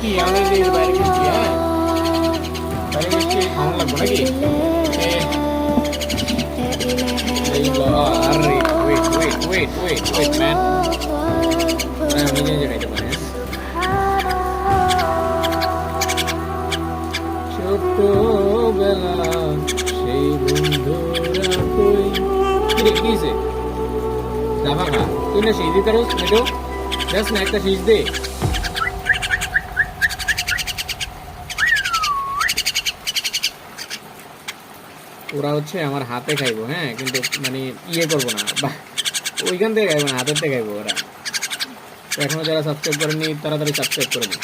কি আমাদের বাইরে গেছি? হ্যাঁ, বাইরে গেছি, খাওয়ানো লাগবে নাকি? আরে wait wait wait wait wait man, নিজে নিজে খাইতে পারে। ছোটবেলা সেই বন্ধুরা কই, কিরে কি হয়েছে? দাবা খা তুই, না সেই দিতে রোজ মেটো যাস না, একটা শীষ দে। ওরা হচ্ছে আমার হাতে খাইবো, হ্যাঁ, কিন্তু মানে ইয়ে করবো না, বা ওইখান থেকে খাইবো না, হাতের থেকে খাইবো ওরা। এখনো যারা সাবস্ক্রাইব করেনি তাড়াতাড়ি সাবস্ক্রাইব করে দিই।